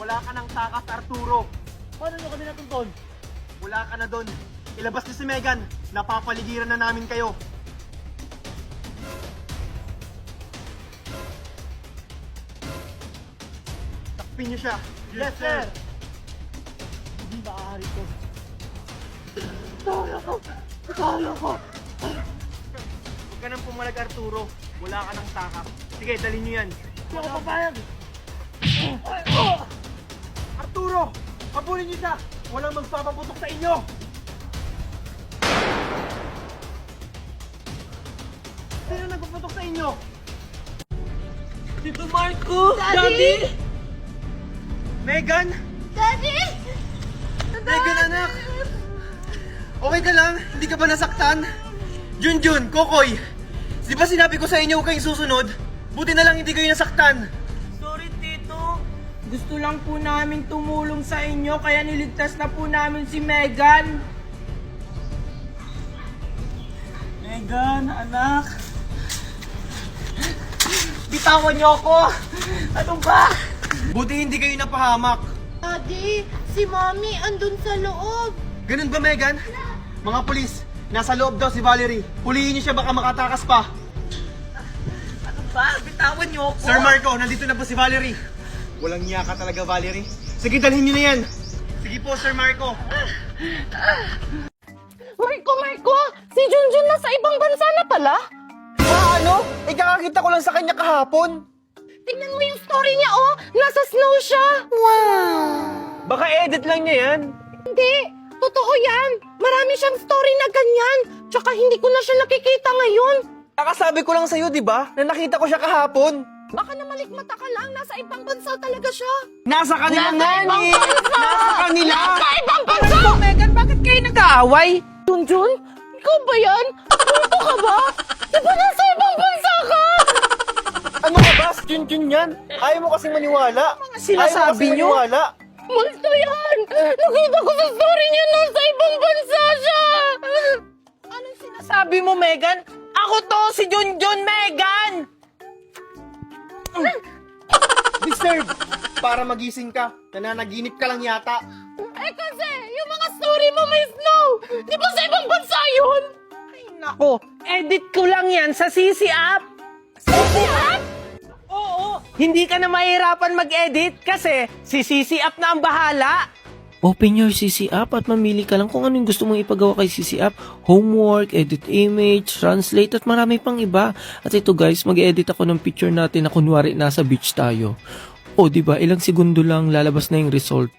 Wala ka ng takas, Arturo. Paano nyo kami natuntun? Wala ka na doon. Ilabas niyo si Megan. Napapaligiran na namin kayo. Takpin niyo siya. Yes, sir! Hindi maaari to. Kaya ko! Kaya ko! Huwag ka nang pumalag, Arturo. Wala ka ng takas. Sige, dalhin niyo yan. Hindi ako papayag! Arturo! Habulin niyo siya! Walang magpapaputok sa inyo! Sino nagpaputok sa inyo? Tito Marco! Daddy! Megan! Daddy! Megan, anak! Okay ka lang? Hindi ka ba nasaktan? Junjun, Kokoy! Di ba sinabi ko sa inyo huwag kayong susunod? Buti na lang hindi kayo nasaktan! Sorry, Tito. Gusto lang po namin tumulong sa inyo, kaya niligtas na po namin si Megan. Megan, anak. Bitawan niyo ako! Ano ba? Buti hindi kayo napahamak! Daddy, si Mommy andun sa loob. Ganun ba, Megan? Mga pulis, nasa loob daw si Valerie. Pulihin niyo siya, baka makatakas pa. Ano ba? Bitawan niyo ako! Sir Marco, nandito na po si Valerie. Walang niya ka talaga, Valerie. Sige, dalhin niyo na yan. Sige po, Sir Marco. Marco! Si Junjun nasa ibang bansa na pala? Ano? Ikakakita ko lang sa kanya kahapon. Tingnan mo yung story niya, oh! Nasa snow siya! Wow! Baka edit lang niya yan. Hindi! Totoo yan! Marami siyang story na ganyan! Tsaka hindi ko na siya nakikita ngayon! Kakasabi ko lang sa'yo, di ba? Na nakita ko siya kahapon. Baka namalikmata ka lang, nasa ibang bansa talaga siya! Nasa kanila nga ni! Nasa kanila! Nasa ibang bansa! Megan, bakit kayo nag-aaway? Junjun? Ikaw ba yan? Punto ka ba? Di ba nasa ibang bansa ka? Ano ka ba? Junjun yan. Ayaw mo kasing maniwala. sinasabi niyo? Maniwala. Multo yan! Nakita ko sa story niya, nasa ibang bansa siya! Anong sinasabi mo, Megan? Ako to, si Junjun, Megan! Disturb! Para magising ka. Nananaginip ka lang yata. Eh kasi, yung mga story mo may snow! Di ba sa ibang bansa yun? Ay, nako, edit ko lang yan sa CC app. CC app? Oo, hindi ka na mahirapan mag-edit kasi si CC app na ang bahala. Open your CC app at mamili ka lang kung ano yung gusto mong ipagawa kay CC app. Homework, edit image, translate at marami pang iba. At ito guys, mag-edit ako ng picture natin na kunwari nasa beach tayo. O diba, ilang segundo lang lalabas na yung result.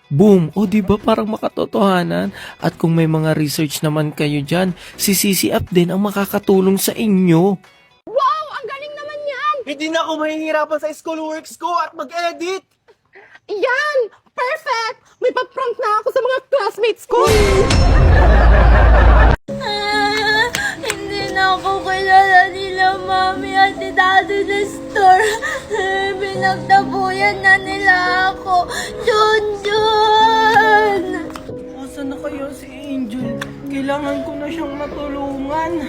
Boom! O diba, parang makatotohanan. At kung may mga research naman kayo dyan, si CC app din ang makakatulong sa inyo. Wow! Ang galing naman yan! Hindi na ako mahihirapan sa schoolworks ko at mag-edit. Yan! Perfect! May pa-prank na ako sa mga classmates ko! Hindi na ako kilala nila Mami at si Daddy sa store. Pinagtabuyan na nila ako. Junjun! Asan na kaya si Angel? Kailangan ko na siyang matulungan.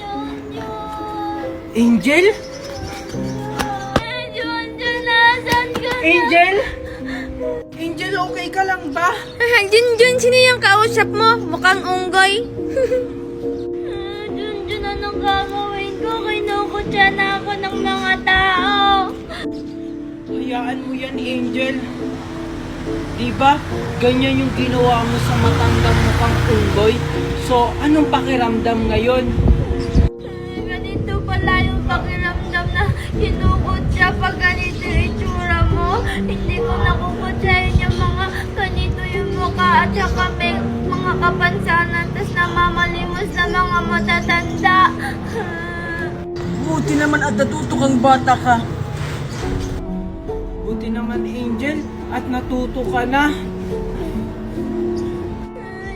Junjun! Angel? Junjun, nasan ka na? Angel? Angel, okay ka lang ba? Junjun, sino yung kausap mo? Mukhang unggoy. Junjun, anong gagawin ko? Kinukutya na ako ng mga tao. Hayaan mo yan, Angel. Diba, ganyan yung ginawa mo sa matandang mukhang unggoy? So, anong pakiramdam ngayon? Ganito pala yung pakiramdam na kinukutya pag ganito yung itsura mo. Hindi ko nakukutsahin yung mga ganito yung mukha at saka may mga kapansanan tas namamalimos na mga matatanda. Buti naman at natuto kang bata ka. Buti naman, Angel, at natuto ka na.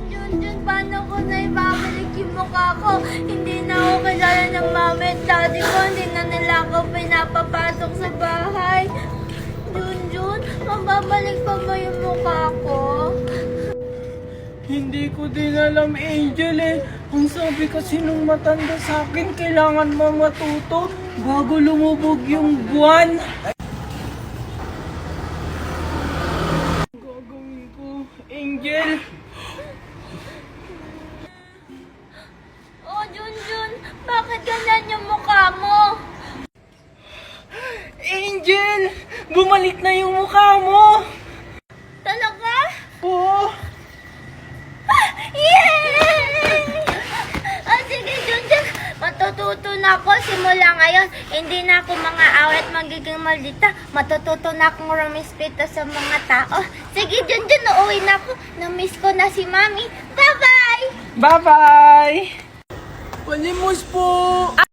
Junjun, paano ko na ibabalik yung mukha ko? Hindi na ako kilala ng mama at daddy ko. Hindi na nila ako pinapapasok sa bahay. Junjun, mababalik pa ba yung mukha ko? Hindi ko din alam, Angel eh. Ang sabi kasi nung matanda sa akin, kailangan mo matuto bago lumubog yung buwan. Bakit ganyan yung mukha mo? Angel! Bumalik na yung mukha mo! Talaga? Oo! Yay! Sige, Junjun. Matututo na ako simula ngayon. Hindi na ako mga awit magiging maldita. Matututo na akong rumispeto sa mga tao. Sige, Junjun, uuwi na ako. Na-miss ko na si Mami. Bye-bye! Bye-bye! Palimos po!